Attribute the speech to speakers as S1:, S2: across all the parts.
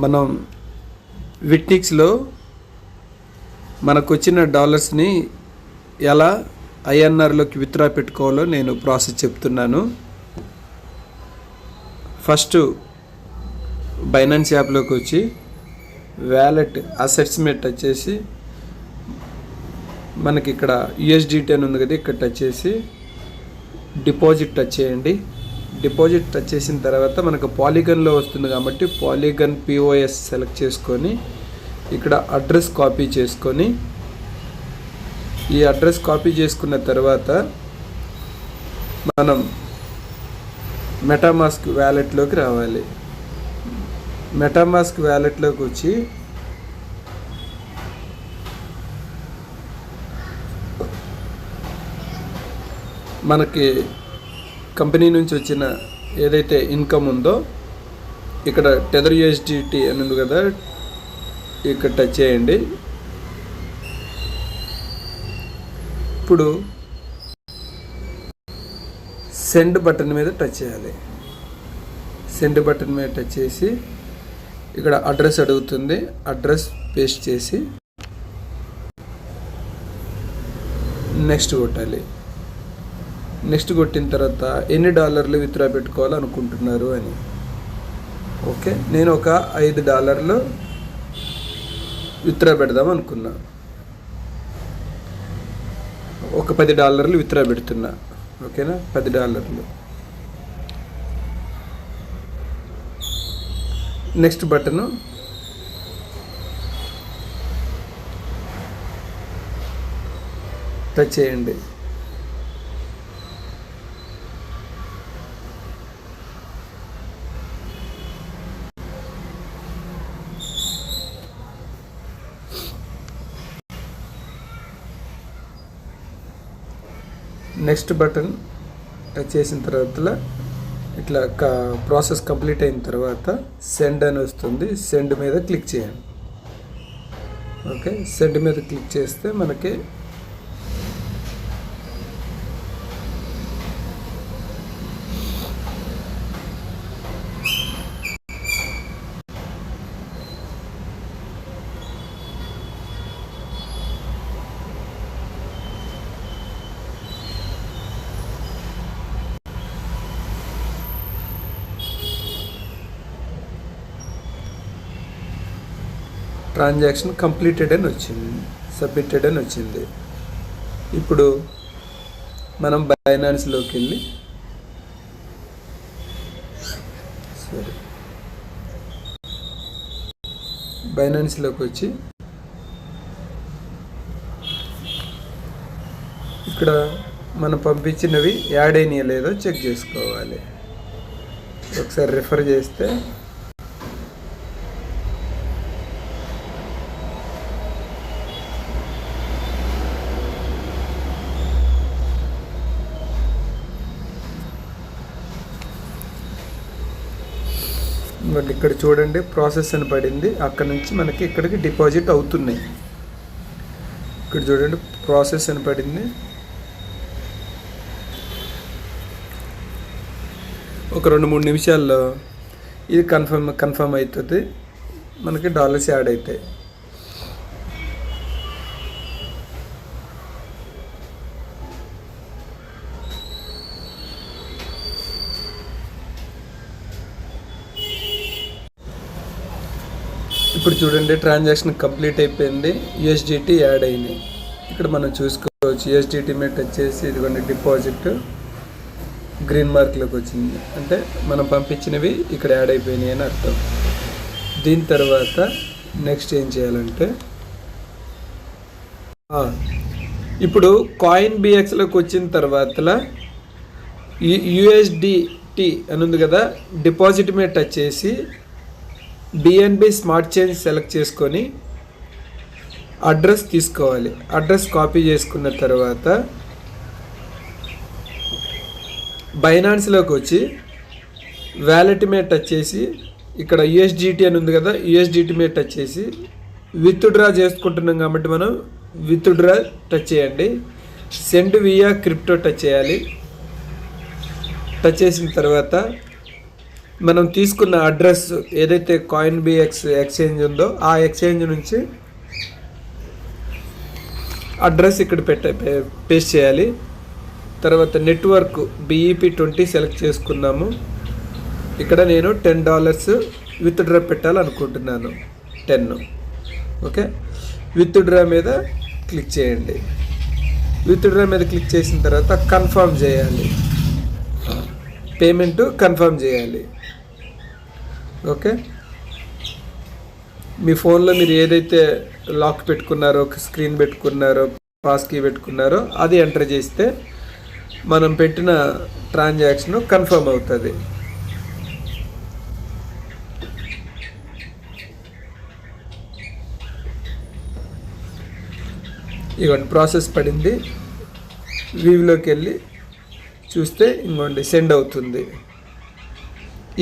S1: మనం విట్నిక్స్లో మనకు వచ్చిన డాలర్స్ని ఎలా ఐఎన్ఆర్లోకి విత్డ్రా పెట్టుకోవాలో నేను ప్రాసెస్ చెప్తున్నాను. ఫస్ట్ బైనాన్స్ యాప్లోకి వచ్చి వ్యాలెట్ అసెట్స్ మీద టచ్ చేసి మనకి ఇక్కడ యూఎస్డిటీ అని ఉంది కదా, ఇక్కడ టచ్ చేసి డిపాజిట్ టచ్ చేయండి. డిపాజిట్ టచ్ చేసిన తర్వాత మనకు పాలిగన్లో వస్తుంది కాబట్టి పాలిగన్ పిఓఎస్ సెలెక్ట్ చేసుకొని ఇక్కడ అడ్రస్ కాపీ చేసుకొని, ఈ అడ్రస్ కాపీ చేసుకున్న తర్వాత మనం మెటామాస్క్ వ్యాలెట్లోకి రావాలి. మెటామాస్క్ వ్యాలెట్లోకి వచ్చి మనకి కంపెనీ నుంచి వచ్చిన ఏదైతే ఇన్కమ్ ఉందో ఇక్కడ టెదర్ యూఎస్డిటీ అని ఉంది కదా, ఇక్కడ టచ్ చేయండి. ఇప్పుడు సెండ్ బటన్ మీద టచ్ చేయాలి. సెండ్ బటన్ మీద టచ్ చేసి ఇక్కడ అడ్రస్ అడుగుతుంది, అడ్రస్ పేస్ట్ చేసి నెక్స్ట్ కొట్టాలి. నెక్స్ట్ కొట్టిన తర్వాత ఎన్ని డాలర్లు విత్డ్రా పెట్టుకోవాలనుకుంటున్నారు అని. ఓకే, నేను ఒక $5 విత్డ్రా పెడదాం అనుకున్నా. ఒక $10 విత్డ్రా పెడుతున్నా. ఓకేనా, $10. నెక్స్ట్ బటను టచ్ చేయండి. నెక్స్ట్ బటన్ టచ్ చేసిన తర్వాత ఇట్లా ప్రాసెస్ కంప్లీట్ అయిన తర్వాత సెండ్ అని వస్తుంది. సెండ్ మీద క్లిక్ చేయండి. ఓకే, సెండ్ మీద క్లిక్ చేస్తే మనకి ట్రాన్సాక్షన్ కంప్లీటెడ్ అని వచ్చింది, సబ్మిటెడ్ అని వచ్చింది. ఇప్పుడు మనం బైనాన్స్లోకి వెళ్ళి బైనాన్స్లోకి వచ్చి ఇక్కడ మనం పంపించినవి యాడ్ అయినాయో లేదో చెక్ చేసుకోవాలి. ఒకసారి రిఫర్ చేస్తే మళ్ళీ ఇక్కడ చూడండి ప్రాసెస్ అని పడింది. అక్కడ నుంచి మనకి ఇక్కడికి డిపాజిట్ అవుతున్నాయి. ఇక్కడ చూడండి ప్రాసెస్ అని పడింది. ఒక 2-3 నిమిషాల్లో ఇది కన్ఫర్మ్ అవుతుంది, మనకి డాలర్స్ యాడ్ అవుతాయి. ఇప్పుడు చూడండి ట్రాన్సాక్షన్ కంప్లీట్ అయిపోయింది, యూఎస్డిటీ యాడ్ అయినాయి. ఇక్కడ మనం చూసుకోవచ్చు యూఎస్డిటీ మీద టచ్ చేసి ఇదిగోండి డిపాజిట్ గ్రీన్ మార్క్లోకి వచ్చింది, అంటే మనం పంపించినవి ఇక్కడ యాడ్ అయిపోయినాయి అని అర్థం. దీని తర్వాత నెక్స్ట్ ఏం చేయాలంటే ఇప్పుడు కాయిన్ బిఎక్స్లోకి వచ్చిన తర్వాత యూఎస్డిటీ అని ఉంది కదా, డిపాజిట్ మీద టచ్ చేసి బిఎన్బి స్మార్ట్ చైన్ సెలెక్ట్ చేసుకొని అడ్రస్ తీసుకోవాలి. అడ్రస్ కాపీ చేసుకున్న తర్వాత బైనాన్స్లోకి వచ్చి వ్యాలెట్ మీద టచ్ చేసి ఇక్కడ యూఎస్డిటీ అని ఉంది కదా, యూఎస్డిటీ మీద టచ్ చేసి విత్డ్రా చేసుకుంటున్నాం కాబట్టి మనం విత్డ్రా టచ్ చేయండి. సెండ్ వియా క్రిప్టో టచ్ చేయాలి. టచ్ చేసిన తర్వాత మనం తీసుకున్న అడ్రస్ ఏదైతే కాయిన్ బిఎక్స్ ఎక్స్చేంజ్ ఉందో ఆ ఎక్స్చేంజ్ నుంచి అడ్రస్ ఇక్కడ పేస్ట్ చేయాలి. తర్వాత నెట్వర్క్ BEP20 సెలెక్ట్ చేసుకున్నాము. ఇక్కడ నేను $10 విత్డ్రా పెట్టాలనుకుంటున్నాను. 10. ఓకే, విత్డ్రా మీద క్లిక్ చేయండి. విత్డ్రా మీద క్లిక్ చేసిన తర్వాత కన్ఫర్మ్ చేయాలి, పేమెంట్ కన్ఫర్మ్ చేయాలి. ఓకే, మీ ఫోన్లో మీరు ఏదైతే లాక్ పెట్టుకున్నారో, స్క్రీన్ పెట్టుకున్నారో, పాస్ కీ పెట్టుకున్నారో అది ఎంటర్ చేస్తే మనం పెట్టిన ట్రాన్సాక్షన్ కన్ఫర్మ్ అవుతుంది. ఇవ్వండి ప్రాసెస్ పడింది. వ్యూలోకి వెళ్ళి చూస్తే ఇంకోండి సెండ్ అవుతుంది.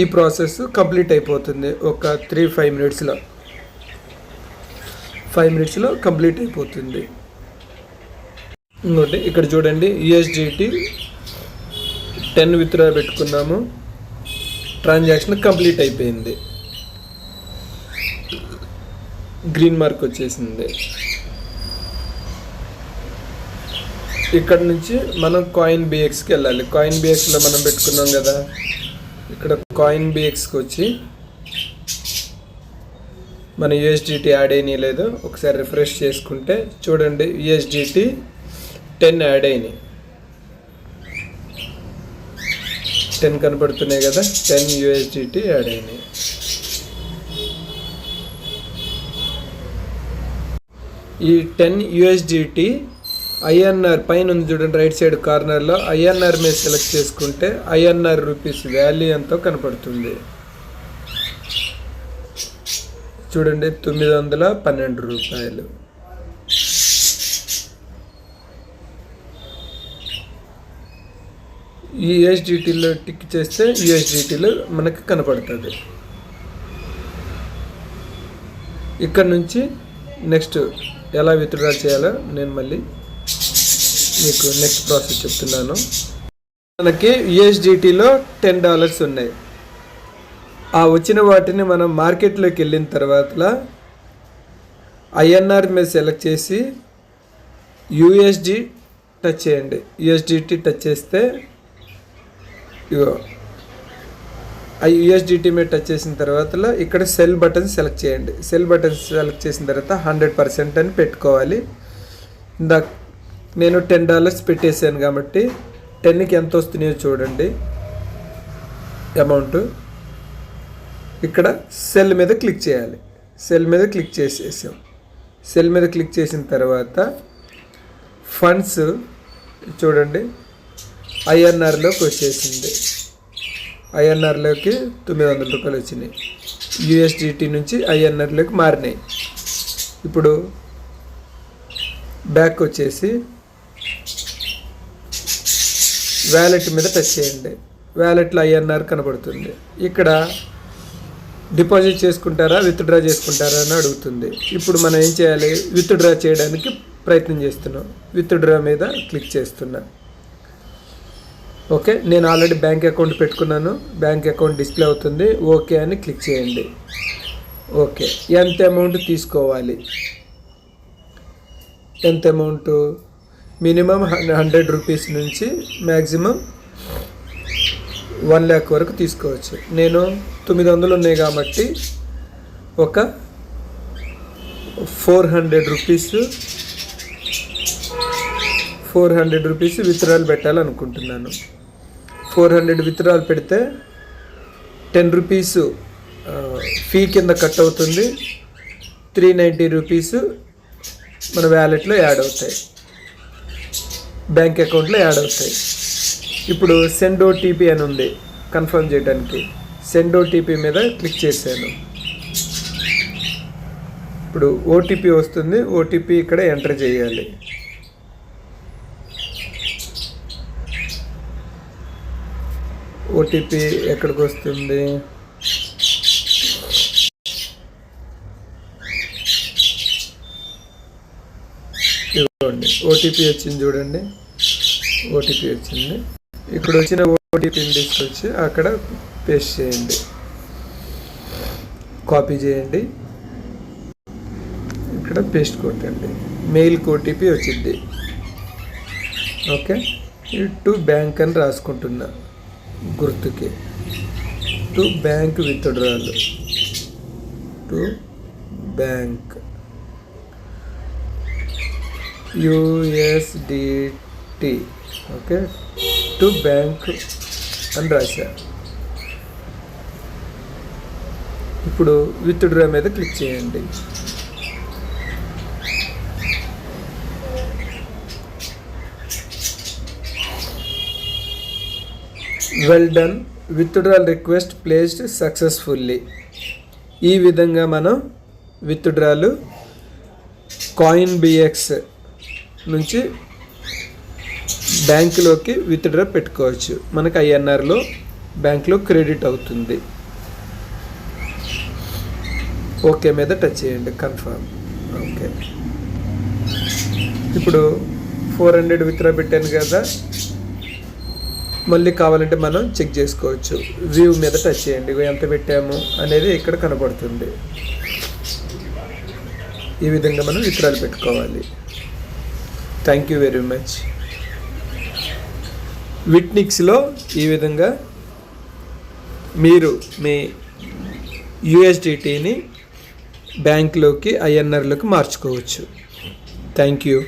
S1: ఈ ప్రాసెస్ కంప్లీట్ అయిపోతుంది ఒక 3-5 మినిట్స్లో. 5 మినిట్స్లో కంప్లీట్ అయిపోతుంది. ఇంకోటి ఇక్కడ చూడండి, USDT 10 విత్డ్రా పెట్టుకున్నాము, ట్రాన్సాక్షన్ కంప్లీట్ అయిపోయింది, గ్రీన్ మార్క్ వచ్చేసింది. ఇక్కడ నుంచి మనం కాయిన్ బిఎక్స్కి వెళ్ళాలి. కాయిన్ బిఎక్స్లో మనం పెట్టుకున్నాం కదా, ఇక్కడ కాయిన్ బిఎక్స్కి వచ్చి మన USDT యాడ్ అయినాయి లేదో ఒకసారి రిఫ్రెష్ చేసుకుంటే చూడండి, USDT 10 యాడ్ అయినాయి. 10 కనపడుతున్నాయి కదా, 10 USDT యాడ్ అయినాయి. ఈ 10 USDT INR పైన ఉంది చూడండి, రైట్ సైడ్ కార్నర్లో INR మీద సెలెక్ట్ చేసుకుంటే INR రూపీస్ వాల్యూ ఎంతో కనపడుతుంది. చూడండి, 912 రూపాయలు. ఈ USDTలో టిక్ చేస్తే USDTలో మనకి కనపడుతుంది. ఇక్కడ నుంచి నెక్స్ట్ ఎలా విత్డ్రా చేయాలో నేను మళ్ళీ మీకు నెక్స్ట్ ప్రాసెస్ చెప్తున్నాను. మనకి USDTలో $10 ఉన్నాయి. ఆ వచ్చిన వాటిని మనం మార్కెట్లోకి వెళ్ళిన తర్వాత INR మీద సెలెక్ట్ చేసి USD టచ్ చేయండి. USDT టచ్ చేస్తే ఇగో USDT మీద టచ్ చేసిన తర్వాత ఇక్కడ సెల్ బటన్ సెలెక్ట్ చేయండి. సెల్ బటన్ సెలెక్ట్ చేసిన తర్వాత 100% అని పెట్టుకోవాలి. ఇందాక నేను $10 పెట్టేసాను కాబట్టి 10కి ఎంత వస్తున్నాయో చూడండి అమౌంట్. ఇక్కడ సెల్ మీద క్లిక్ చేయాలి. సెల్ మీద క్లిక్ చేసేసాం. సెల్ మీద క్లిక్ చేసిన తర్వాత ఫండ్స్ చూడండి INRలోకి వచ్చేసింది. INRలోకి 900 రూపాయలు వచ్చినాయి. USDT నుంచి INRలోకి మారినాయి. ఇప్పుడు బ్యాక్ వచ్చేసి వ్యాలెట్ మీద టచ్ చేయండి. వ్యాలెట్లో INR కనబడుతుంది. ఇక్కడ డిపాజిట్ చేసుకుంటారా విత్డ్రా చేసుకుంటారా అని అడుగుతుంది. ఇప్పుడు మనం ఏం చేయాలి, విత్డ్రా చేయడానికి ప్రయత్నం చేస్తున్నాం. విత్డ్రా మీద క్లిక్ చేస్తున్నా. ఓకే, నేను ఆల్రెడీ బ్యాంక్ అకౌంట్ పెట్టుకున్నాను. బ్యాంక్ అకౌంట్ డిస్ప్లే అవుతుంది. ఓకే అని క్లిక్ చేయండి. ఓకే, ఎంత అమౌంట్ తీసుకోవాలి, ఎంత అమౌంట్, మినిమం 100 రూపీస్ నుంచి మ్యాక్సిమం 1 lakh వరకు తీసుకోవచ్చు. నేను 900 ఉన్నాయి కాబట్టి ఒక 400 రూపీస్ విత్డ్రాల్ పెట్టాలనుకుంటున్నాను. 400 విత్డ్రాల్ పెడితే 10 రూపీస్ ఫీ కింద కట్ అవుతుంది. 390 రూపీస్ మన వ్యాలెట్లో యాడ్ అవుతాయి, బ్యాంక్ అకౌంట్లో యాడ్ అవుతాయి. ఇప్పుడు సెండ్ OTP అని ఉంది కన్ఫర్మ్ చేయడానికి. సెండ్ OTP మీద క్లిక్ చేశాను. ఇప్పుడు OTP వస్తుంది. OTP ఇక్కడ ఎంటర్ చేయాలి. OTP ఎక్కడికి వస్తుంది, ఇవ్వండి. OTP వచ్చింది చూడండి, OTP వచ్చింది. ఇప్పుడు వచ్చిన ఓటీపీని తీసుకొచ్చి అక్కడ పేస్ట్ చేయండి, కాపీ చేయండి, ఇక్కడ పేస్ట్ కొట్టండి, మెయిల్కి ఓటీపీ వచ్చింది. ఓకే, టు బ్యాంక్ అని రాసుకుంటున్నా గుర్తుకి, to bank withdrawal, to bank USDT. Okay, to bank అని రాశా. ఇప్పుడు విత్డ్రా మీద క్లిక్ చేయండి. Well done, withdrawal request placed successfully. ఈ విధంగా మనం విత్డ్రాలు కాయిన్ బిఎక్స్ నుంచి బ్యాంకులోకి విత్డ్రా పెట్టుకోవచ్చు. మనకు INRలో బ్యాంకులో క్రెడిట్ అవుతుంది. ఓకే మీద టచ్ చేయండి, కన్ఫర్మ్. ఓకే, ఇప్పుడు 400 విత్డ్రా పెట్టాను కదా, మళ్ళీ కావాలంటే మనం చెక్ చేసుకోవచ్చు. వ్యూ మీద టచ్ చేయండి, ఎంత పెట్టాము అనేది ఇక్కడ కనబడుతుంది. ఈ విధంగా మనం విత్డ్రాలు పెట్టుకోవాలి. Thank you very much. విట్నిక్స్లో ఈ విధంగా మీరు మీ USDTని బ్యాంక్లోకి INRలోకి మార్చుకోవచ్చు. Thank you.